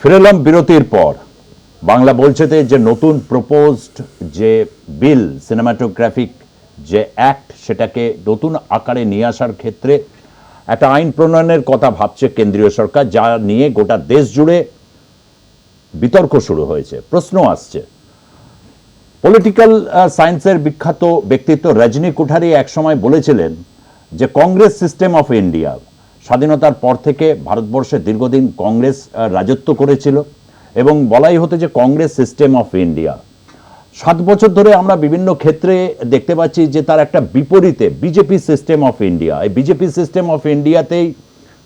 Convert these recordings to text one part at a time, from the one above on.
ফিরে এলাম বিরতির পর। বাংলা বলছেতে যে নতুন প্রপোজড যে বিল, সিনেমাটোগ্রাফিক যে অ্যাক্ট, সেটাকে নতুন আকারে নিয়ে আসার ক্ষেত্রে একটা আইন প্রণয়নের কথা ভাবছে কেন্দ্রীয় সরকার, যা নিয়ে গোটা দেশ জুড়ে বিতর্ক শুরু হয়েছে। প্রশ্ন আসছে, পলিটিক্যাল সায়েন্সের বিখ্যাত ব্যক্তিত্ব রজনী কুঠারি একসময় বলেছিলেন যে কংগ্রেস সিস্টেম অফ ইন্ডিয়া, স্বাধীনতার পর থেকে ভারতবর্ষে দীর্ঘদিন কংগ্রেস রাজত্ব করেছিল এবং বলাই হতো যে কংগ্রেস সিস্টেম অফ ইন্ডিয়া। 7 বছর ধরে আমরা বিভিন্ন ক্ষেত্রে দেখতে পাচ্ছি যে তার একটা বিপরীতে বিজেপি সিস্টেম অফ ইন্ডিয়া। এই বিজেপি সিস্টেম অফ ইন্ডিয়াতেই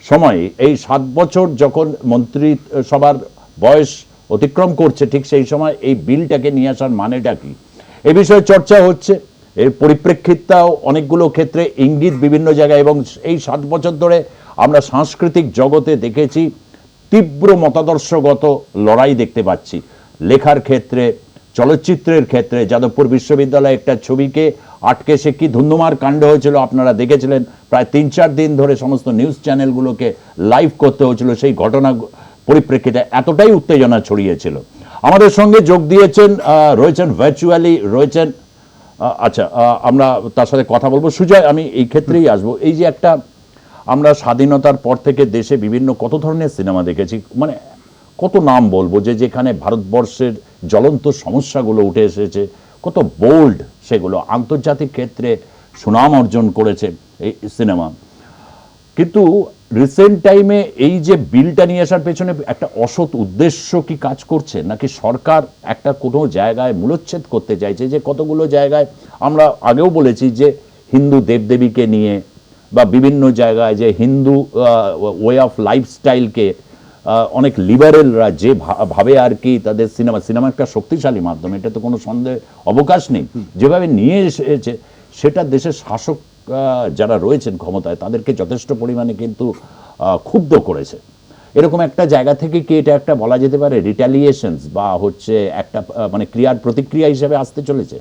সময় এই 7 বছর যখন মন্ত্রিসভার বয়স অতিক্রম করছে, ঠিক সেই সময় এই বিলটাকে নিয়ে আসার মানেটা কি, এ বিষয়ে চর্চা হচ্ছে। এর পরিপ্রেক্ষিতটাও অনেকগুলো ক্ষেত্রে ইঙ্গিত বিভিন্ন জায়গায়, এবং এই 7 বছর ধরে আমরা সাংস্কৃতিক জগতে দেখেছি তীব্র মতাদর্শগত লড়াই দেখতে পাচ্ছি। লেখার ক্ষেত্রে, চলচ্চিত্রের ক্ষেত্রে যাদবপুর বিশ্ববিদ্যালয়ে একটা ছবিকে আটকে সে কি ধুন্ধুমার কাণ্ড হয়েছিল আপনারা দেখেছিলেন। প্রায় 3-4 দিন ধরে সমস্ত নিউজ চ্যানেলগুলোকে লাইভ করতে হয়েছিল। সেই ঘটনা পরিপ্রেক্ষিতে এতটাই উত্তেজনা ছড়িয়েছিল। আমাদের সঙ্গে যোগ দিয়েছেন, রয়েছেন ভার্চুয়ালি, রয়েছেন আমরা তার সাথে কথা বলবো। সুজয়, আমি এই ক্ষেত্রেই আসবো। এই যে একটা আমরা স্বাধীনতার পর থেকে দেশে বিভিন্ন কত ধরনের সিনেমা দেখেছি, মানে কত নাম বলবো, যে যেখানে ভারতবর্ষের জ্বলন্ত সমস্যাগুলো উঠে এসেছে, কত বোল্ড সেগুলো, আন্তর্জাতিক ক্ষেত্রে সুনাম অর্জন করেছে এই সিনেমা। কিন্তু রিসেন্ট টাইমে এই যে বিলটা নিয়ে আসার পেছনে একটা অসৎ উদ্দেশ্য কি কাজ করছে, নাকি সরকার একটা কোনো জায়গায় মূলচ্ছেদ করতে চাইছে? যে কতগুলো জায়গায় আমরা আগেও বলেছি যে হিন্দু দেবদেবীকে নিয়ে বা বিভিন্ন জায়গায় যে হিন্দু ওয়ে অফ লাইফস্টাইলকে অনেক লিবারেলরা যে ভাবে আর কি তাদের সিনেমা একটা শক্তিশালী মাধ্যম, এটা তো কোনো সন্দেহ অবকাশ নেই, যেভাবে নিয়ে এসেছে সেটা দেশের শাসক যারা রয়েছেন ক্ষমতায় তাদেরকে যথেষ্ট পরিমাণে কিন্তু ক্ষুব্ধ করেছে। এরকম একটা জায়গা থেকে কি এটা একটা বলা যেতে পারে রিটালিয়েশনস বা হচ্ছে একটা মানে ক্রিয়ার প্রতিক্রিয়া হিসেবে আসতে চলেছে?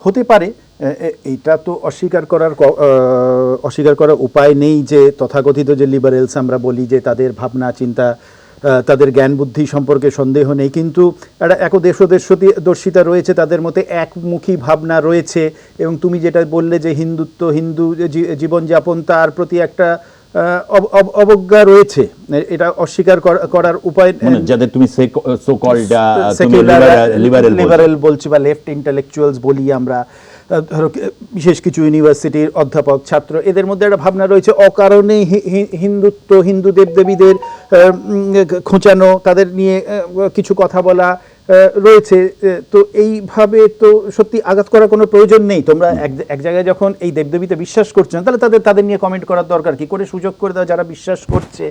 হতে পারে। এইটা তো অস্বীকার করার উপায় নেই যে তথাকথিত যে লিবারেলস আমরা বলি, যে তাদের ভাবনা চিন্তা, তাদের জ্ঞান বুদ্ধি সম্পর্কে সন্দেহ নেই, কিন্তু একটা একদেশদর্শিতা রয়েছে তাদের মধ্যে, একমুখী ভাবনা রয়েছে। এবং তুমি যেটা বললে যে হিন্দুত্ব, হিন্দু জীবনযাপন, তার প্রতি একটা অবজ্ঞা রয়েছে, এটা অস্বীকার করার উপায়, যাদের তুমি লিবারেল বলছি বা লেফট ইন্টেলেকচুয়ালস বলি আমরা, ধরো বিশেষ কিছু ইউনিভার্সিটির অধ্যাপক, ছাত্র, এদের মধ্যে একটা ভাবনা রয়েছে অকারণে হিন্দুত্ব, হিন্দু দেবদেবীদের খোঁচানো, তাদের নিয়ে কিছু কথা বলা রয়েছে। তো এইভাবে তো সত্যি আঘাত করার কোনো প্রয়োজন নেই। তোমরা এক জায়গায় যখন এই দেবদেবীতে বিশ্বাস করছো না, তাহলে তাদের নিয়ে কমেন্ট করার দরকার কি? করে সুযোগ করে দেওয়া যারা বিশ্বাস করছে,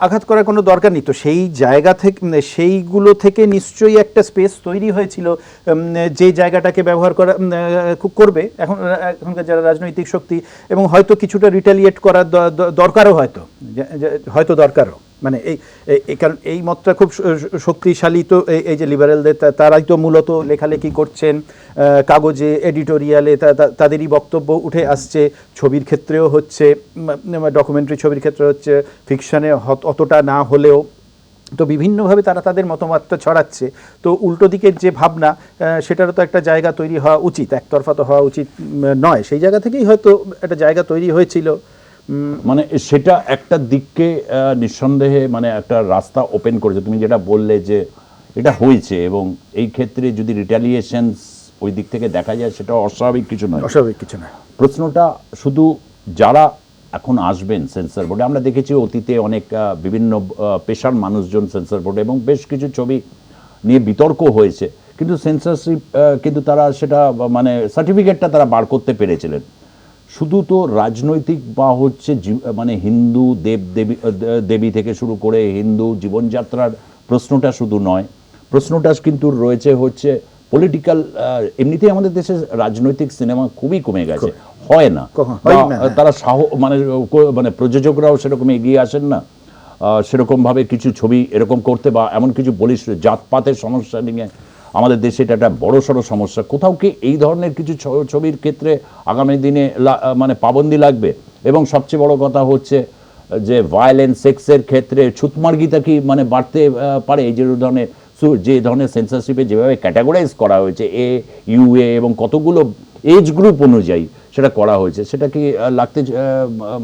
আঘাত করার কোনো দরকার নেই। তো সেই জায়গা থেকে, সেইগুলো থেকে নিশ্চয়ই একটা স্পেস তৈরি হয়েছিল যে জায়গাটাকে ব্যবহার করবে এখনকার যারা রাজনৈতিক শক্তি, এবং হয়তো কিছুটা রিটালিয়েট করার দরকারও, হয়তো দরকারও। মানে এই কারণ এই মতটা খুব শক্তিশালী। তো এই যে লিবারেলদের, তারাই তো মূলত লেখালেখি করছেন, কাগজে, এডিটোরিয়ালে তাদেরই বক্তব্য উঠে আসছে, ছবির ক্ষেত্রেও হচ্ছে, ডকুমেন্টারি ছবির ক্ষেত্রে হচ্ছে, ফিকশনে অতটা না হলেও। তো বিভিন্নভাবে তারা তাদের মতামতটা ছড়াচ্ছে। তো উল্টো দিকের যে ভাবনা, সেটারও তো একটা জায়গা তৈরি হওয়া উচিত, একতরফা তো হওয়া উচিত নয়। সেই জায়গা থেকেই হয়তো একটা জায়গা তৈরি হয়েছিল। মানে সেটা একটা দিককে নিঃসন্দেহে মানে একটা রাস্তা ওপেন করেছে। তুমি যেটা বললে যে এটা হয়েছে, এবং এই ক্ষেত্রে যদি রিটালিয়েশনস ওই দিক থেকে দেখা যায়, সেটা অস্বাভাবিক কিছু নয়। প্রশ্নটা শুধু যারা এখন আসবেন সেন্সর বোর্ডে, আমরা দেখেছি অতীতে অনেক বিভিন্ন পেশার মানুষজন সেন্সর বোর্ডে, এবং বেশ কিছু ছবি নিয়ে বিতর্ক হয়েছে, কিন্তু সেন্সরশিপ কিন্তু তারা সেটা মানে সার্টিফিকেটটা তারা বার করতে পেরেছিলেন। শুধু তো রাজনৈতিক বা হচ্ছে মানে হিন্দু দেবী থেকে শুরু করে হিন্দু জীবনযাত্রার প্রশ্নটা শুধু নয়, প্রশ্নটা কিন্তু রয়েছে হচ্ছে পলিটিক্যাল। এমনিতেই আমাদের দেশে রাজনৈতিক সিনেমা খুবই কমে গেছে, হয় না, তারা মানে প্রযোজকরাও সেরকম এগিয়ে আসেন না সেরকমভাবে কিছু ছবি এরকম করতে, বা এমন কিছু বলিস জাতপাতের সমস্যা নিয়ে আমাদের দেশে এটা একটা বড়সড় সমস্যা। কোথাও কি এই ধরনের কিছু ছবির ক্ষেত্রে আগামী দিনে মানে পাবন্দি লাগবে? এবং সবচেয়ে বড় কথা হচ্ছে যে ভায়োলেন্স সেক্সের ক্ষেত্রে ছুতমার্গিতা কি মানে বাড়তে পারে এই যে ধরনের যে ধরনের সেন্সরশিপে যেভাবে ক্যাটাগরাইজ করা হয়েছে ইউএ এবং কতগুলো এজ গ্রুপ অনুযায়ী সেটা করা হয়েছে, সেটা কি লাগতে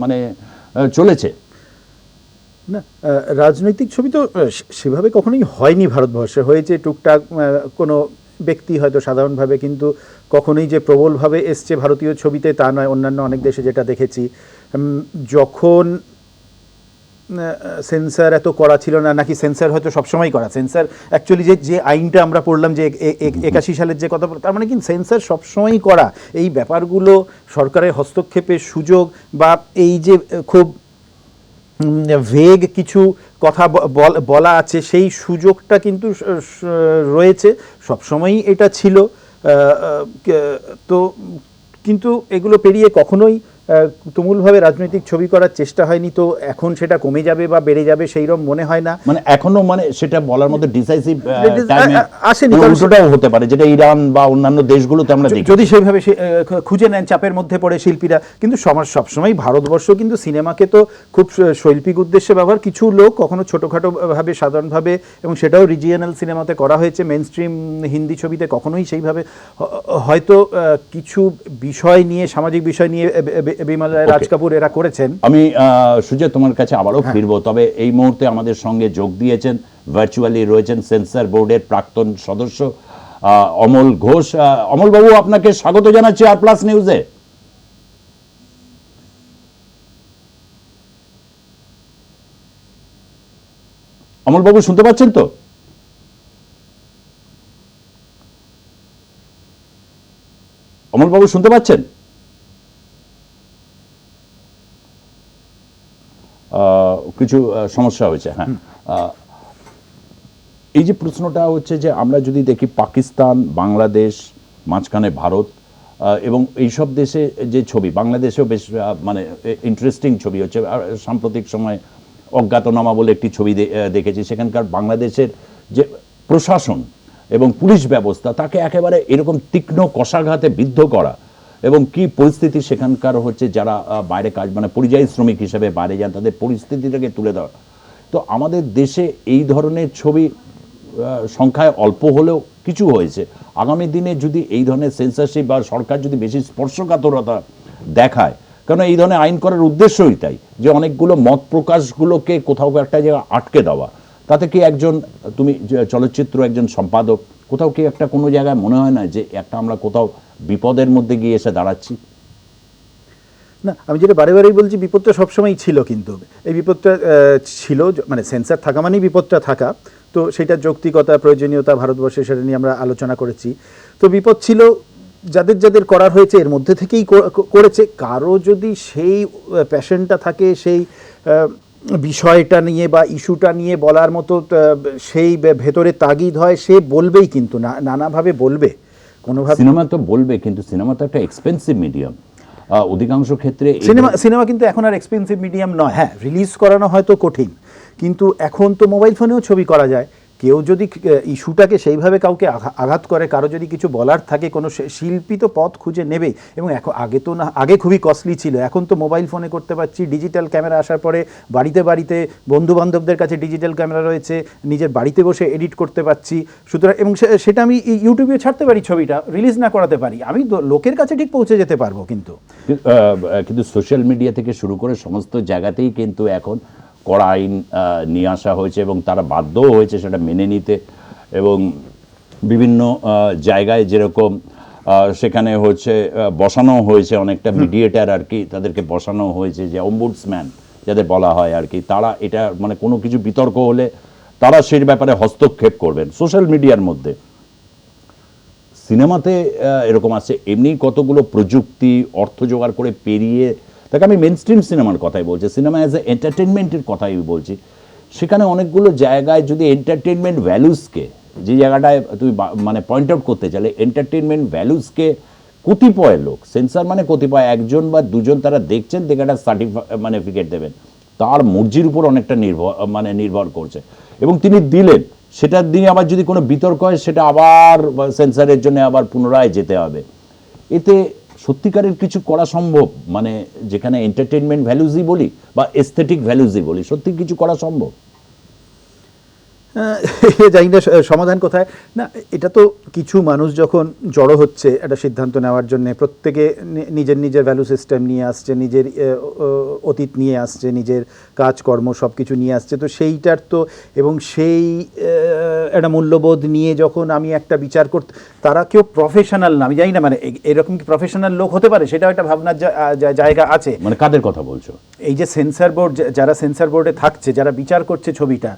মানে চলেছে? না, রাজনৈতিক ছবি তো সেভাবে কখনোই হয়নি ভারতবর্ষে। হয়েছে টুকটাক কোনো ব্যক্তি হয়তো সাধারণভাবে, কিন্তু কখনোই যে প্রবলভাবে এসছে ভারতীয় ছবিতে তা নয়। অন্যান্য অনেক দেশে যেটা দেখেছি, যখন সেন্সার এত করা ছিল না, নাকি সেন্সার হয়তো সবসময় করা, সেন্সার অ্যাকচুয়ালি যে আইনটা আমরা পড়লাম যে 81 সালের যে কথা, তার মানে কিন্তু সেন্সার সবসময়ই করা। এই ব্যাপারগুলো সরকারের হস্তক্ষেপের সুযোগ বা এই যে খুব ভেগ কিছু কথা বলা আছে, সেই সুযোগটা কিন্তু রয়েছে, সবসময়ই এটা ছিল। তো কিন্তু এগুলো পেরিয়ে কখনোই তুমুলভাবে রাজনৈতিক ছবি করার চেষ্টা হয়নি। তো এখন সেটা কমে যাবে বা বেড়ে যাবে সেইরকম মনে হয় না। মানে এখনো মানে সেটা বলার মধ্যে ডিসাইসিভ আসেনি, উল্টোটাও হতে পারে, যেটা ইরান বা অন্যান্য দেশগুলোতে আমরা দেখি, যদি সেইভাবে খুঁজে নেন, চাপের মধ্যে পড়ে শিল্পীরা। কিন্তু সবসময় ভারতবর্ষ কিন্তু সিনেমাকে তো খুব শৈল্পিক উদ্দেশ্যে ব্যবহার, কিছু লোক কখনো ছোটোখাটো ভাবে সাধারণভাবে, এবং সেটাও রিজিয়নাল সিনেমাতে করা হয়েছে, মেইন স্ট্রিম হিন্দি ছবিতে কখনোই সেইভাবে। হয়তো কিছু বিষয় নিয়ে, সামাজিক বিষয় নিয়ে বিমল রায়, রাজ কাপুর এরা করেছেন। আমি সুজয় তোমার কাছে আবারও ফিরবো, তবে এই মুহূর্তে আমাদের সঙ্গে যোগ দিয়েছেন, ভার্চুয়ালি রয়েছেন সেন্সর বোর্ডের প্রাক্তন সদস্য অমল ঘোষ। অমল বাবু, আপনাকে স্বাগত জানাচ্ছি আর প্লাস নিউজে। অমল বাবু শুনতে পাচ্ছেন তো? অমল বাবু শুনতে পাচ্ছেন? কিছু সমস্যা হয়েছে। হ্যাঁ, এই যে প্রশ্নটা হচ্ছে যে আমরা যদি দেখি পাকিস্তান, বাংলাদেশ, মাঝখানে ভারত, এবং এইসব দেশে যে ছবি, বাংলাদেশেও বেশ মানে ইন্টারেস্টিং ছবি হচ্ছে। সাম্প্রতিক সময় অজ্ঞাতনামা বলে একটি ছবি দেখেছি, সেখানকার বাংলাদেশের যে প্রশাসন এবং পুলিশ ব্যবস্থা, তাকে একেবারে এরকম তীক্ষ্ণ কষাঘাতে বিদ্ধ করা, এবং কি পরিস্থিতি সেখানকার হচ্ছে যারা বাইরে কাজ মানে পরিযায়ী শ্রমিক হিসেবে বাইরে যান, তাদের পরিস্থিতিটাকে তুলে দেওয়া। তো আমাদের দেশে এই ধরনের ছবি সংখ্যায় অল্প হলেও কিছু হয়েছে। আগামী দিনে যদি এই ধরনের সেন্সরশিপ বা সরকার যদি বেশি স্পর্শকাতরতা দেখায়, কারণ এই ধরনের আইন করার উদ্দেশ্যই তাই, যে অনেকগুলো মত প্রকাশগুলোকে কোথাও একটা জায়গায় আটকে দেওয়া, তাতে কি একজন, তুমি চলচ্চিত্র একজন সম্পাদক, কোথাও কি একটা কোনো জায়গায় মনে হয় না যে একটা আমরা কোথাও বিপদের মধ্যে গিয়ে এসে দাঁড়াচ্ছি? না, আমি যেটা বারে বারেই বলছি, বিপদটা সবসময়ই ছিল, কিন্তু এই বিপদটা ছিল মানে সেন্সার থাকা মানেই বিপদটা থাকা। তো সেটা যৌক্তিকতা, প্রয়োজনীয়তা ভারতবর্ষে সেটা নিয়ে আমরা আলোচনা করেছি। তো বিপদ ছিল যাদের যাদের করার হয়েছে, এর মধ্যে থেকেই করেছে। কারো যদি সেই প্যাশনটা থাকে, সেই বিষয়টা নিয়ে বা ইস্যুটা নিয়ে বলার মতো সেই ভেতরে তাগিদ হয়, সে বলবেই, কিন্তু নানাভাবে বলবে, কোনোভাবে। সিনেমা তো বলবে, কিন্তু সিনেমা তো একটা এক্সপেন্সিভ মিডিয়াম অধিকাংশ ক্ষেত্রে। সিনেমা কিন্তু এখন আর এক্সপেন্সিভ মিডিয়াম নয়। হ্যাঁ, রিলিজ করানো হয়তো কঠিন, কিন্তু এখন তো মোবাইল ফোনেও ছবি করা যায়। কেউ যদি ইস্যুটাকে সেইভাবে কাউকে আঘাত করে, কারো যদি কিছু বলার থাকে, কোনো শিল্পী তো পথ খুঁজে নেবেই। এবং এখন আগে তো না, আগে খুবই কস্টলি ছিল, এখন তো মোবাইল ফোনে করতে পারছি। ডিজিটাল ক্যামেরা আসার পরে বাড়িতে বাড়িতে বন্ধু বান্ধবদের কাছে ডিজিটাল ক্যামেরা রয়েছে, নিজের বাড়িতে বসে এডিট করতে পারছি। সুতরাং, এবং সেটা আমি ইউটিউবে ছাড়তে পারি, ছবিটা রিলিজ না করাতে পারি, আমি লোকের কাছে ঠিক পৌঁছে যেতে পারবো। কিন্তু সোশ্যাল মিডিয়া থেকে শুরু করে সমস্ত জায়গাতেই কিন্তু এখন কড়া আইন নিয়ে আসা হয়েছে, এবং তারা বাধ্যও হয়েছে সেটা মেনে নিতে। এবং বিভিন্ন জায়গায় যেরকম সেখানে হচ্ছে বসানো হয়েছে অনেকটা মিডিয়েটার আর কি, তাদেরকে বসানো হয়েছে, যে অম্বুডসম্যান যাদের বলা হয় আর কি, তারা এটা মানে কোনো কিছু বিতর্ক হলে তারা সেই ব্যাপারে হস্তক্ষেপ করবেন সোশ্যাল মিডিয়ার মধ্যে। সিনেমাতে এরকম আছে, এমনি কতগুলো প্রযুক্তি অর্থ জোগাড় করে পেরিয়ে, তাকে আমি মেন স্ট্রিম সিনেমার কথাই বলছি, সিনেমা অ্যাজ এ এন্টারটেনমেন্টের কথাই বলছি। সেখানে অনেকগুলো জায়গায় যদি এন্টারটেনমেন্ট ভ্যালুসকে, যে জায়গাটায় তুমি মানে পয়েন্ট আউট করতে চাইলে এন্টারটেনমেন্ট ভ্যালুসকে, কতিপয় লোক, সেন্সার মানে কতিপয় একজন বা দুজন, তারা দেখছেন, দেখে একটা সার্টিফিকেট দেবেন, তার মর্জির উপর অনেকটা নির্ভর করছে, এবং তিনি দিলেন, সেটা দিয়ে আবার যদি কোনো বিতর্ক হয়, সেটা আবার সেন্সারের জন্য আবার পুনরায় যেতে হবে। এতে সত্যিকারের কিছু করা সম্ভব, মানে যেখানে এন্টারটেনমেন্ট ভ্যালুজই বলি বা এস্থেটিক ভ্যালুজই বলি, সত্যি কিছু করা সম্ভব? জানি না সমাধান কোথায়। না, এটা তো কিছু মানুষ যখন জড়ো হচ্ছে একটা সিদ্ধান্ত নেওয়ার জন্য, প্রত্যেকে নিজের নিজের ভ্যালু সিস্টেম নিয়ে আসছে, নিজের অতীত নিয়ে আসছে, নিজের কাজকর্ম সব কিছু নিয়ে আসছে, তো সেইটার তো এবং সেই একটা মূল্যবোধ নিয়ে যখন আমি একটা বিচার করতে, তারা কেউ প্রফেশনাল না, আমি জানি না মানে এরকম কি প্রফেশনাল লোক হতে পারে, সেটাও একটা ভাবনার জায়গা আছে। মানে কাদের কথা বলছো? এই যে সেন্সর বোর্ড, যারা সেন্সর বোর্ডে থাকছে, যারা বিচার করছে ছবিটা,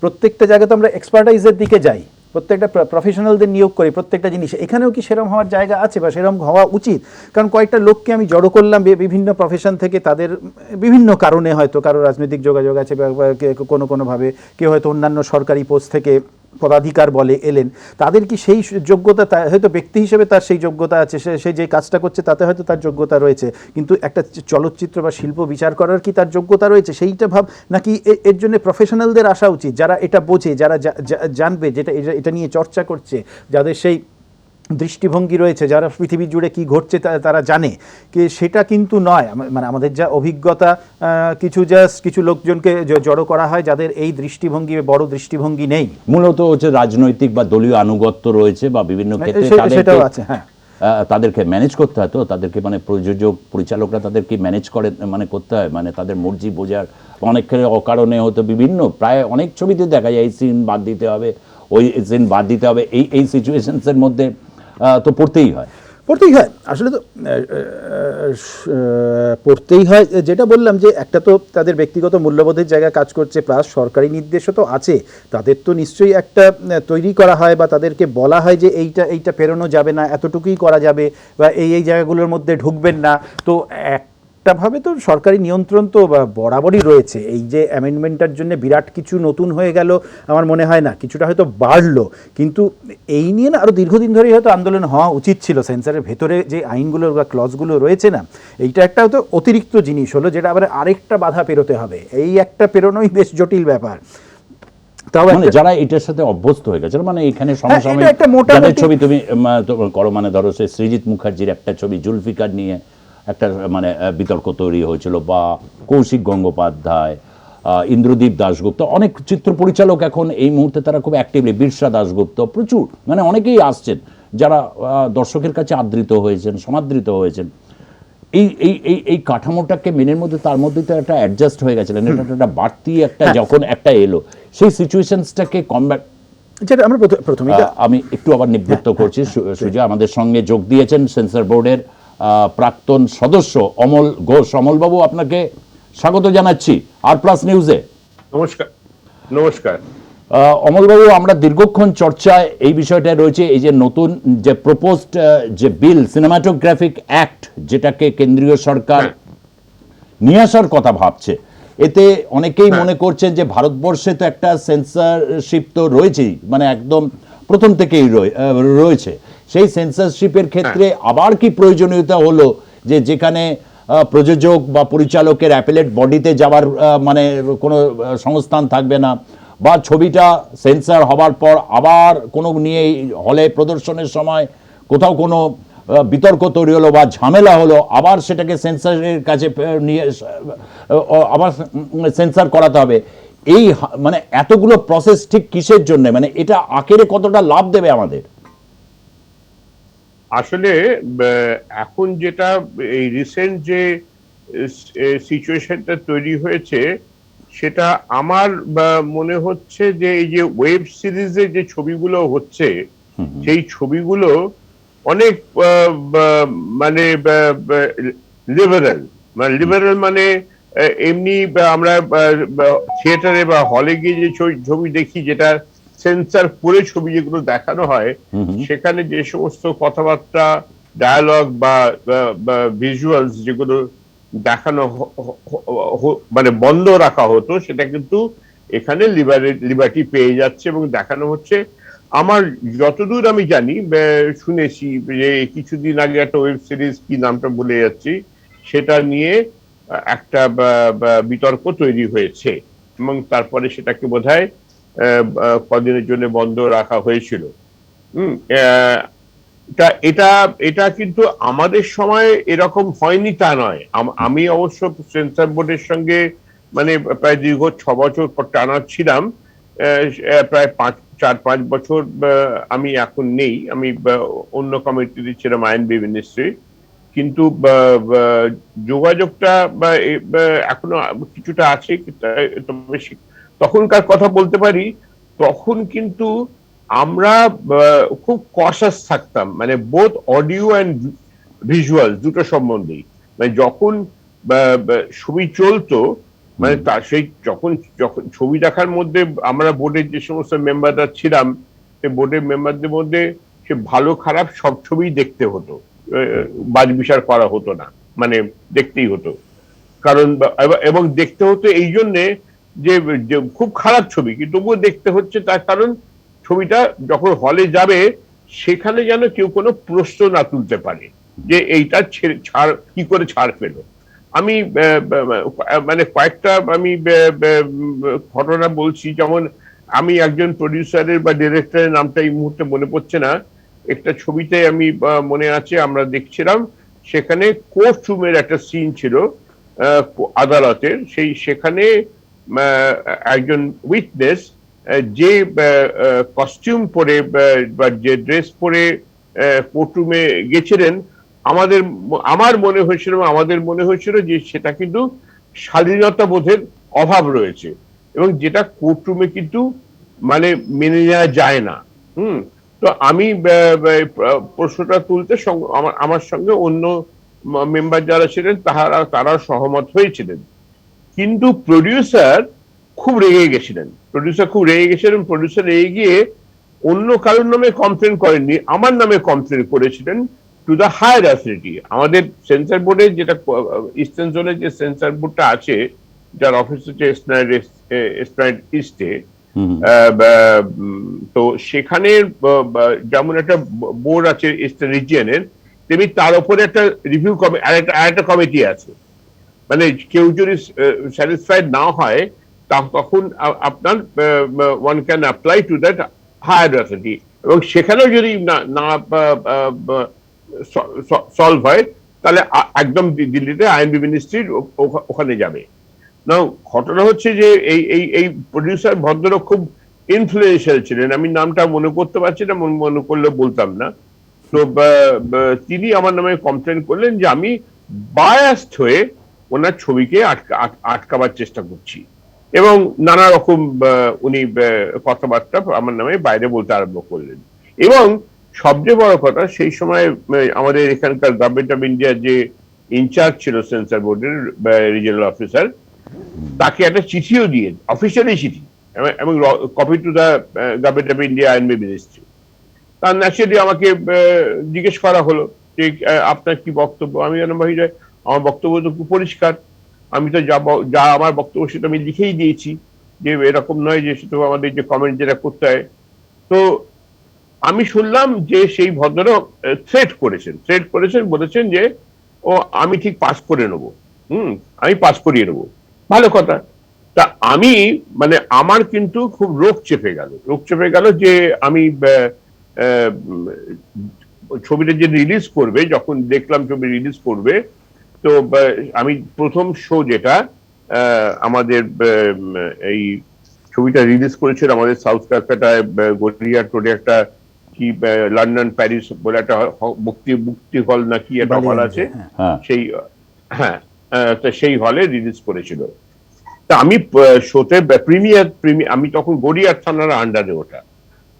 প্রত্যেকটা জায়গাতে আমরা এক্সপার্টাইজের দিকে যাই, প্রত্যেকটা প্রফেশনালদের নিয়োগ করি প্রত্যেকটা জিনিস, এখানেও কি সেরকম হওয়ার জায়গা আছে বা সেরকম হওয়া উচিত? কারণ কয়েকটা লোককে আমি জড়ো করলাম বিভিন্ন প্রফেশন থেকে, তাদের বিভিন্ন কারণে, হয়তো কারো রাজনৈতিক যোগাযোগ আছে বা কোনোভাবে, কেউ হয়তো অন্যান্য সরকারি পোস্ট থেকে পদাধিকার বলে এলেন, তাদের কি সেই যোগ্যতা, হয়তো ব্যক্তি হিসেবে তার সেই যোগ্যতা আছে, সে যে কাজটা করছে তাতে হয়তো তার যোগ্যতা রয়েছে, কিন্তু একটা চলচ্চিত্র বা শিল্প বিচার করার কি তার যোগ্যতা রয়েছে সেইটা ভাব, নাকি এর জন্য প্রফেশনালদের আসা উচিত, যারা এটা বোঝে, যারা জানবে, যেটা এটা নিয়ে চর্চা করছে, যাদের সেই দৃষ্টিভঙ্গি রয়েছে, যারা পৃথিবী জুড়ে কি ঘটছে তারা জানে, কি সেটা কিন্তু নয়। মানে আমাদের যা অভিজ্ঞতা, কিছু লোকজনকে জড়ো করা হয় যাদের এই দৃষ্টিভঙ্গি, বড় দৃষ্টিভঙ্গি নেই, মূলত হচ্ছে রাজনৈতিক বা দলীয় আনুগত্য রয়েছে বা বিভিন্ন ক্ষেত্রে সেটাও আছে। হ্যাঁ, তাদেরকে ম্যানেজ করতে হয়, তো তাদেরকে মানে প্রযোজক পরিচালকরা তাদেরকে ম্যানেজ করে, মানে করতে হয়, মানে তাদের মর্জি বোঝার, অনেক ক্ষেত্রে অকারণে হয়তো বিভিন্ন, প্রায় অনেক ছবিতে দেখা যায় এই সিন বাদ দিতে হবে, ওই সিন বাদ দিতে হবে, এই সিচুয়েশনসের মধ্যে তো পড়তেই হয়। আসলে তো পড়তেই হয়। যেটা বললাম যে একটা তো তাদের ব্যক্তিগত মূল্যবোধের জায়গা কাজ করছে, প্লাস সরকারি নির্দেশও তো আছে, তাদের তো নিশ্চয়ই একটা তৈরি করা হয় বা তাদেরকে বলা হয় যে এইটা পেরোনো যাবে না, এতটুকুই করা যাবে, বা এই জায়গাগুলোর মধ্যে ঢুকবেন না। তো একটাভাবে তো সরকারি নিয়ন্ত্রণ তো বরাবরই রয়েছে। এই যে অ্যামেন্ডমেন্টটার জন্য বিরাট কিছু নতুন হয়ে গেল আমার মনে হয় না, কিছুটা হয়তো বাড়লো, কিন্তু এই নিয়ে না আরও দীর্ঘদিন ধরেই হয়তো আন্দোলন হওয়া উচিত ছিল। সেন্সারের ভেতরে যে আইনগুলো বা ক্লজগুলো রয়েছে না, এইটা একটা হয়তো অতিরিক্ত জিনিস হলো, যেটা আবার আরেকটা বাধা পেরোতে হবে, এই একটা পেরোনোই বেশ জটিল ব্যাপার। মানে যারা এটার সাথে অভ্যস্ত হয়ে গেছে, মানে এখানে সমসাময়িক যাদের ছবি তুমি করো, মানে ধরো সে সৃজিত মুখার্জির একটা ছবি জুলফিকার নিয়ে একটা মানে বিতর্ক তৈরি হয়েছিল, বা কৌশিক গঙ্গোপাধ্যায়, ইন্দ্রদীপ দাশগুপ্ত, অনেক চিত্র পরিচালক এখন এই মুহূর্তে তারা খুব অ্যাক্টিভলি, বিরসা দাশগুপ্ত, প্রচুর, মানে অনেকেই আসছেন যারা দর্শকের কাছে আদৃত হয়েছেন, সমাদৃত হয়েছেন। এই এই এই এই কাঠামোটাকে মেনের মধ্যে, তার মধ্যে তো একটা অ্যাডজাস্ট হয়ে গেছিলেন, এটা একটা বাড়তি একটা যখন একটা এলো, সেই সিচুয়েশনসটাকে কমব্যাট, যেটা আমরা প্রথমে আমি একটু আবার নিবৃত্ত করছি। সুজা আমাদের সঙ্গে যোগ দিয়েছেন সেন্সর বোর্ডের প্রাক্তন সদস্য অমল ঘোষ। অমলবাবু, আপনাকে স্বাগত জানাচ্ছি আর প্লাস নিউজে। নমস্কার। নমস্কার অমলবাবু, আমরা দীর্ঘক্ষণ চর্চায় এই বিষয়টা রয়েছে, এই যে নতুন যে প্রপোজড যে বিল, সিনেমাটোগ্রাফিক অ্যাক্ট, যেটাকে কেন্দ্রীয় সরকার নিয়ে আসার কথা ভাবছে, এতে অনেকেই মনে করছেন যে ভারতবর্ষে তো একটা সেন্সরশিপ তো রয়েছেই, মানে একদম প্রথম থেকেই রয়েছে, সেই সেন্সরশিপের ক্ষেত্রে আবার কি প্রয়োজনীয়তা হলো যে যেখানে প্রযোজক বা পরিচালকের অ্যাপেলেট বডিতে যাওয়ার মানে কোনো সংস্থান থাকবে না, বা ছবিটা সেন্সর হবার পর আবার কোনো নিয়ে হলে প্রদর্শনের সময় কোথাও কোনো বিতর্ক তৈরি হলো বা ঝামেলা হলো, আবার সেটাকে সেন্সরের কাছে নিয়ে আবার সেন্সর করাতে হবে, এই মানে এতগুলো প্রসেস ঠিক কিসের জন্য? মানে এটা আখেরে কতটা লাভ দেবে আমাদের? আসলে এখন যেটা এই রিসেন্ট যে সিচুয়েশনটা তৈরি হয়েছে, সেটা আমার মনে হচ্ছে যে এই যে ওয়েব সিরিজে যে ছবিগুলো হচ্ছে, সেই ছবিগুলো অনেক মানে লিবারেল, মানে এমনি আমরা থিয়েটারে বা হলে গিয়ে যে ছবি দেখি, যেটা সেন্সর করে ছবি যেগুলো দেখানো হয়, সেখানে যে সমস্ত কথাবার্তা, ডায়ালগ বা ভিজুয়ালস যেগুলো দেখানো মানে বন্ধ রাখা হতো, সেটা কিন্তু এখানে লিবার্টি পেয়ে যাচ্ছে এবং দেখানো হচ্ছে। আমার যতদূর আমি জানি, শুনেছি যে কিছুদিন আগে একটা ওয়েব সিরিজ, কি নামটা ভুলে যাচ্ছি, সেটা নিয়ে একটা বিতর্ক তৈরি হয়েছে এবং তারপরে সেটাকে বোধহয় কদিনের জন্য বন্ধ রাখা হয়েছিল। এটা এটা এটা কিন্তু আমাদের সময় এরকম হয়নি তা নয়। আমি অবশ্য সেন্সর বোর্ডের সঙ্গে মানে প্রায় দীর্ঘ 6 বছর টানা ছিলাম। প্রায় 4-5 বছর আমি এখন নেই, আমি অন্য কমিটিতে ছিলাম, আইএনবি মিনিস্ট্রি। কিন্তু যোগাযোগটা এখনো কিছুটা আছে। তবে তখনকার কথা বলতে পারি, তখন কিন্তু আমরা খুব কশাস থাকতাম, মানে বোথ অডিও অ্যান্ড ভিজুয়াল দুটো সম্বন্ধেই। মানে যখন ছবি চলতো, মানে তার সেই যখন যখন ছবি দেখার মধ্যে আমরা বোর্ডের যে সমস্ত মেম্বাররা ছিলাম, সেই বোর্ডের মেম্বারদের মধ্যে সে ভালো খারাপ সব ছবি দেখতে হতো, বাজ বিচার করা হতো না, মানে দেখতেই হতো। কারণ এবং দেখতে হতো এই জন্যে যে খুব খারাপ ছবি কিন্তু তবুও দেখতে হচ্ছে, তার কারণ ছবিটা যখন হলে যাবে সেখানে যেন কেউ কোনো প্রশ্ন না তুলতে পারে যে এইটা ছাড় কি করে ছাড় পেলো। আমি মানে কয়েকটা আমি ঘটনা বলছি, যেমন আমি একজন প্রডিউসারের বা ডিরেক্টরের নামটা এই মুহূর্তে মনে পড়ছে না, একটা ছবিতে আমি মনে আছে আমরা দেখছিলাম, সেখানে কোর্ট রুমের একটা সিন ছিল আদালতের, সেখানে একজন উইটনেস যে কস্টিউম পরে বা যে ড্রেস পরে কোর্টরুমে গেছিলেন, আমার মনে হয়েছিল, আমাদের মনে হয়েছিল যে সেটা কিন্তু স্বাধীনতা বোধের অভাব রয়েছে, এবং যেটা কোর্টরুমে কিন্তু মানে মেনে নেওয়া যায় না। তো আমি প্রশ্নটা তুলতে আমার সঙ্গে অন্য মেম্বার যারা ছিলেন তারা সহমত হয়েছিলেন, কিন্তু প্রডিউসার খুব রেগে গেছিলেন। প্রডিউসার রেগে গিয়ে অন্য কারোর নামে কমপ্লেন করেননি, আমার নামে কমপ্লেন করেছিলেন টু দ্য হায়ার অথরিটি। আমাদের সেন্সর বোর্ডের যেটা ইস্টার্ন জোনের যে সেন্সর বোর্ডটা আছে, যার অফিস হচ্ছে এসপ্ল্যানেড ইস্টে, তো সেখানে যেমন একটা বোর্ড আছে ইস্টার্ন রিজিয়নের, তেমনি তার উপরে একটা রিভিউ আরেকটা কমিটি আছে। মানে কেউ যদি স্যাটিসফাইড না হয় তখন আপনার one can apply to that higher authority, এবং সেখানেও যদি না সলভ হয় তাহলে একদম দিল্লিতে আইএনবি মিনিস্ট্রির ওখানে যাবে। না, ঘটনা হচ্ছে যে এই এই এই প্রডিউসার ভদ্রলোক খুব ইনফ্লুয়েন্সিয়াল ছিলেন, আমি নামটা মনে করতে পারছি না, মনে করলে বলতাম না। তো তিনি আমার নামে কমপ্লেন করলেন যে আমি বায়াসড হয়ে ওনার ছবিকে আটকাবার চেষ্টা করছি, এবং নানা রকম উনি কথাবার্তা আমার নামে বাইরে বলতে আরম্ভ করলেন। এবং সবচেয়ে বড় কথা, সেই সময় আমাদের এখানকার গভর্নমেন্ট অফ ইন্ডিয়ার যে ইনচার্জ ছিল সেন্সর বোর্ডের রিজিয়নাল অফিসার, তাকে একটা চিঠিও দিয়ে, অফিসিয়ালি চিঠি, এবং copy to the government of India INB ministry. তার ন্যাচারালি আমাকে জিজ্ঞেস করা হলো যে আপনার কি বক্তব্য। আমি জানাম ভাই যে আমার বক্তব্য তো খুব পরিষ্কার, আমি তো যা আমার বক্তব্য সেটা আমি লিখেই দিয়েছি, যে এরকম নয় যে শুধু আমাদের যে কমেন্ট যেটা করতে হয়। তো আমি শুনলাম যে সেই ভদ্রলোক থ্রেট করেছেন, বলেছেন যে ও আমি ঠিক পাস করে নেবো, আমি পাস করিয়ে নেবো। ভালো কথা। তা আমি মানে আমার কিন্তু খুব রোগ চেপে গেল যে আমি ছবিটা যে রিলিজ করবে, যখন দেখলাম ছবি রিলিজ করবে, তো আমি প্রথম শো যেটা আমাদের এই ছবিটা রিলিজ করেছিল আমাদের সাউথ ক্যালকাটায় গড়িয়াহাট রোডে একটা কি লন্ডন প্যারিস বলে একটা মুক্তি হল না কি একটা হল আছে, সেই হ্যাঁ সেই হলে রিলিজ করেছিল। তা আমি শোতে প্রিমিয়ার আমি তখন গড়িয়াহাট থানার আন্ডারে ওঠা।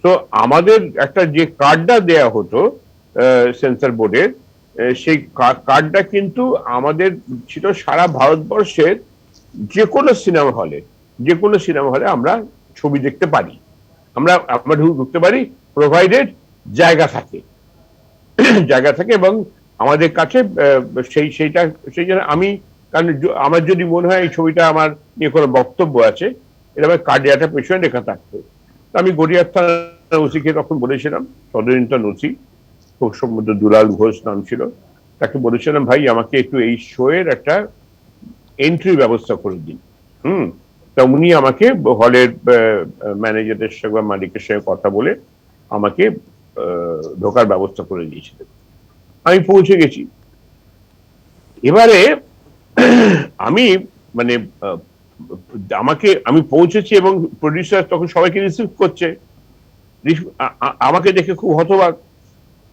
তো আমাদের একটা যে কার্ডটা দেয়া হতো সেন্সর বোর্ডের, সেই কার্ডটা কিন্তু আমাদের ছিল সারা ভারতবর্ষের যে কোনো সিনেমা হলে আমরা ছবি দেখতে পারি, আমরা ঢুকতে পারি, প্রোভাইডেড জায়গা থাকে এবং আমাদের কাছে সেই জন্য আমি, কারণ আমার যদি মনে হয় এই ছবিটা আমার নিয়ে কোনো বক্তব্য আছে, এটা আমার কার্ডে একটা পেছনে লেখা থাকতো। আমি গড়িয়াহাট থানার ওসিকে তখন বলেছিলাম, তদন্ত ওসি খুব সম্ভবত দুলাল ঘোষ নাম ছিল, তাকে বলেছিলাম ভাই আমাকে একটু এই শো এর একটা এন্ট্রি ব্যবস্থা করে দিন। তা উনি আমাকে হলের ম্যানেজারের সঙ্গে বা মালিকের সঙ্গে কথা বলে আমাকে ঢোকার ব্যবস্থা করে দিয়েছিলেন। আমি পৌঁছে গেছি। এবারে আমি মানে আমি পৌঁছেছি এবং প্রডিউসার তখন সবাইকে রিসিভ করছে। আমাকে দেখে খুব হতবাক,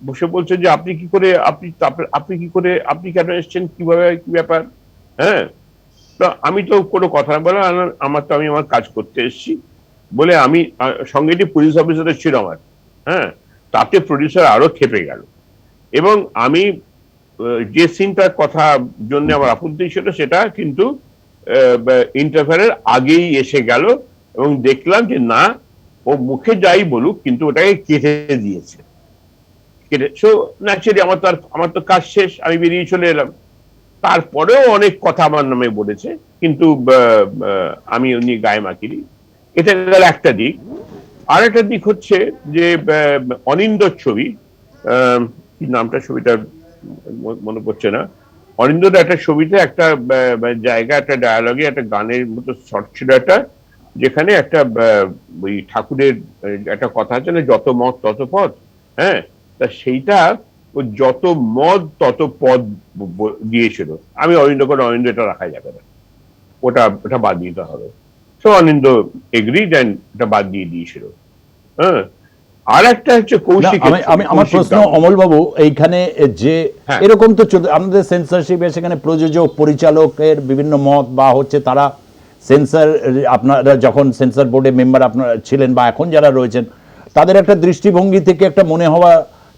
বসে বলছে যে আপনি কি করে, আপনি কেন এসছেন, কিভাবে, কি ব্যাপার? হ্যাঁ, তো আমি তো কোনো কথা বলে আমি আমার কাজ করতে এসেছি বলে আমি সঙ্গে যে পুলিশ অফিসার ছিল আমার, হ্যাঁ, তাতে প্রডিউসার আরো খেপে গেল। এবং আমি যে সিনটার কথা জন্য আমার আপত্তি ছিল সেটা কিন্তু ইন্টারফেয়ারের আগেই এসে গেল এবং দেখলাম যে না, ও মুখে যাই বলুক কিন্তু ওটাকে কেটে দিয়েছে। সো ন্যাচারালি আমার তো কাজ শেষ, আমি বেরিয়ে চলে এলাম। তারপরেও অনেক কথা আমার নামে বলেছে, কিন্তু আমি উনি গায়ে মাখিনি। এটা গেল একটা দিক। আর একটা দিক হচ্ছে যে অনিন্দর ছবি, কি নামটা ছবিটার মনে পড়ছে না, অনিন্দর একটা ছবিতে একটা জায়গা, একটা ডায়ালগে একটা গানের মতো শর্ট ছিল একটা, যেখানে একটা ওই ঠাকুরের একটা কথা আছে না, যত মত তত পথ। হ্যাঁ, তা সেইটা ও যত মদ তত পদ দিয়েছিল। আমি অনিন্দ করে অনিন্দ এটা রাখা যাবে না, ওটা বাদ দিতে হবে। সো অনিন্দ এগ্রিড এন্ড এটা বাদ দিয়ে দিয়েছিল। হ্যাঁ, আর একটা হচ্ছে কৌশিক। আমার প্রশ্ন অমল বাবু, এইখানে যে হ্যাঁ। এরকম তো আমাদের সেন্সরশিপে সেখানে প্রযোজক পরিচালকের বিভিন্ন মত বা হচ্ছে তারা সেন্সর, আপনারা যখন সেন্সর বোর্ডে মেম্বার আপনারা ছিলেন বা এখন যারা রয়েছেন, তাদের একটা দৃষ্টিভঙ্গি থেকে একটা মনে হওয়া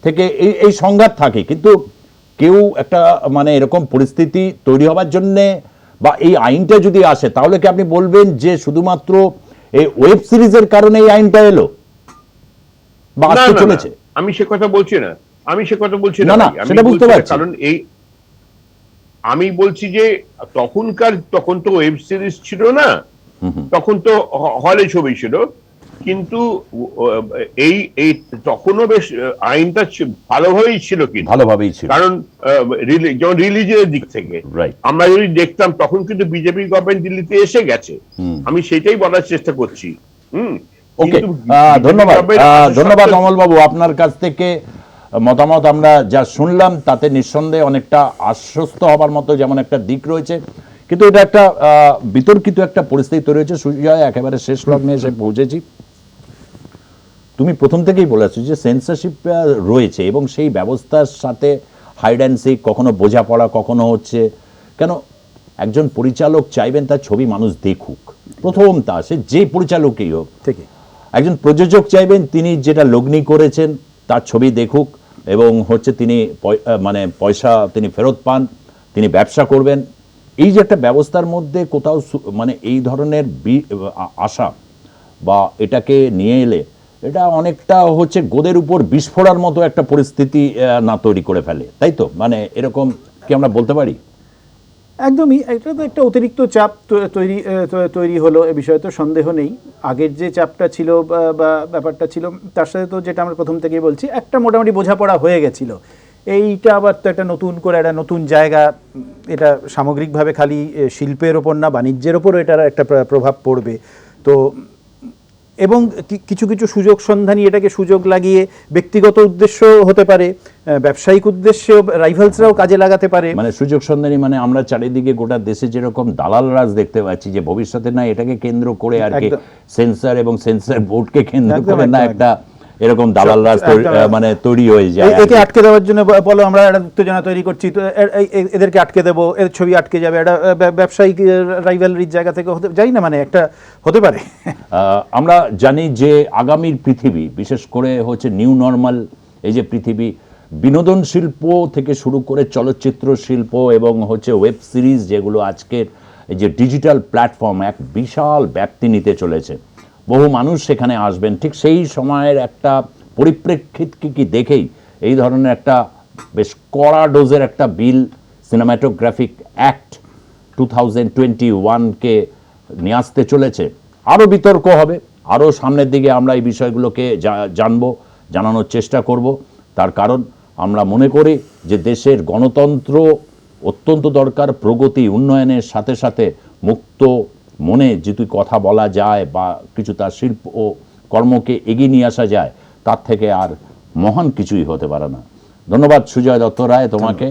থেকে এই সংঘাত থাকে, কিন্তু কেউ একটা মানে এরকম পরিস্থিতি তৈরি হওয়ার জন্যে বা এই আইনটা যদি আসে, তাহলে কি আপনি বলবেন যে শুধুমাত্র এই ওয়েব সিরিজের কারণে এই আইনটা এলো বা আসতে চলেছে? আমি সে কথা বলছি না, না, সেটা বুঝতে পারছি। কারণ আমি বলছি যে তখন তো ওয়েব সিরিজ ছিল না, তখন তো হলে ছবি ছিল, কিন্তু এই তখনও বেশ আইনটা ভালোভাবেই ছিল, কিন্তু ভালোভাবেই ছিল, কারণ যেমন রিলিজিয়নের দিক থেকে আমরা যদি দেখতাম তখন কিন্তু বিজেপি গভর্নমেন্ট দিল্লিতে এসে গেছে। আমি সেটাই বলার চেষ্টা করছি। ওকে, ধন্যবাদ অমল বাবু। আপনার কাছ থেকে মতামত আমরা যা শুনলাম তাতে নিঃসন্দেহে অনেকটা আশ্বস্ত হবার মতো যেমন একটা দিক রয়েছে, কিন্তু এটা একটা বিতর্কিত একটা পরিস্থিতি তৈরি হয়েছে। সুজয়, একেবারে শেষ লগ্নে এসে পৌঁছেছি। তুমি প্রথম থেকেই বলেছো যে সেন্সরশিপ রয়েছে এবং সেই ব্যবস্থার সাথে হাইড অ্যান্ড সিক, কখনো বোঝাপড়া, কখনো হচ্ছে কেন একজন পরিচালক চাইবেন তার ছবি মানুষ দেখুক, প্রথম তা সে যে পরিচালকই হোক। একজন প্রযোজক চাইবেন তিনি যেটা লগ্নি করেছেন তার ছবি দেখুক এবং হচ্ছে তিনি মানে পয়সা তিনি ফেরত পান, তিনি ব্যবসা করবেন। এই যে একটা ব্যবস্থার মধ্যে কোথাও মানে এই ধরনের আশা বা এটাকে নিয়ে এলে এটা অনেকটা হচ্ছে গোদের উপর বিস্ফোরার মতো একটা পরিস্থিতি না তৈরি করে ফেলে, তাই তো? মানে এরকম কি আমরা বলতে পারি? একদমই, এটা তো একটা অতিরিক্ত চাপ তৈরি হলো, এ বিষয়ে তো সন্দেহ নেই। আগের যে চাপটা ছিল বা ব্যাপারটা ছিল তার সাথে তো, যেটা আমরা প্রথম থেকেই বলছি, একটা মোটামুটি বোঝাপড়া হয়ে গেছিল। এইটা আবার তো একটা নতুন করে একটা নতুন জায়গা, এটা সামগ্রিকভাবে খালি শিল্পের ওপর না, বাণিজ্যের ওপরও এটার একটা প্রভাব পড়বে। তো এবং কিছু কিছু সুযোগ সন্ধানী এটাকে সুযোগ লাগিয়ে ব্যক্তিগত উদ্দেশ্য হতে পারে, ব্যবসায়িক উদ্দেশ্যেও রাইভালসরাও কাজে লাগাতে পারে। মানে সুযোগ সন্ধানী মানে আমরা চারিদিকে গোটা দেশে যেরকম দালাল রাজ দেখতে পাচ্ছি, যে ভবিষ্যতে না এটাকে কেন্দ্র করে আর কি সেন্সর এবং সেন্সর বোর্ডকে কেন্দ্র করে না একটা এরকম দালাল রাজ মানে তৈরি হয়ে যায়। একে আটকে দেওয়ার জন্য বলো আমরা একটা উত্তেজনা তৈরি করছি, তো এদেরকে আটকে দেবো, এর ছবি আটকে যাবে, একটা ব্যবসায়িক রাইভালরির জায়গা থেকে হতে যাই না, মানে একটা হতে পারে। আমরা জানি যে আগামীর পৃথিবী, বিশেষ করে হচ্ছে নিউ নর্মাল, এই যে পৃথিবী, বিনোদন শিল্প থেকে শুরু করে চলচ্চিত্র শিল্প এবং হচ্ছে ওয়েব সিরিজ, যেগুলো আজকের এই যে ডিজিটাল প্ল্যাটফর্ম এক বিশাল ব্যাপ্তি নিতে চলেছে, বহু মানুষ সেখানে আসবেন। ঠিক সেই সময়ের একটা পরিপ্রেক্ষিতকে কি দেখেই এই ধরনের একটা বেশ কড়া ডোজের একটা বিল, সিনেমাটোগ্রাফিক অ্যাক্ট 2021-কে নিয়ে আসতে চলেছে। আরও বিতর্ক হবে, আরও সামনের দিকে আমরা এই বিষয়গুলোকে জানানোর চেষ্টা করব। তার কারণ আমরা মনে করি যে দেশের গণতন্ত্র অত্যন্ত দরকার, প্রগতি উন্নয়নের সাথে সাথে মুক্ত মনে যদি কথা বলা যায় বা কিছু তার শিল্প ও কর্মকে এগিয়ে নিয়ে আসা যায়, তার থেকে আর মহান কিছুই হতে পারে না। ধন্যবাদ সুজয় দত্ত রায় তোমাকে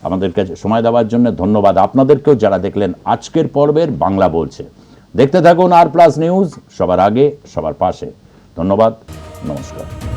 আমাদেরকে সময় দেওয়ার জন্য। ধন্যবাদ আপনাদেরকেও যারা দেখলেন আজকের পর্বের বাংলা বলছে। দেখতে থাকুন আর প্লাস নিউজ, সবার আগে সবার পাশে। ধন্যবাদ, নমস্কার।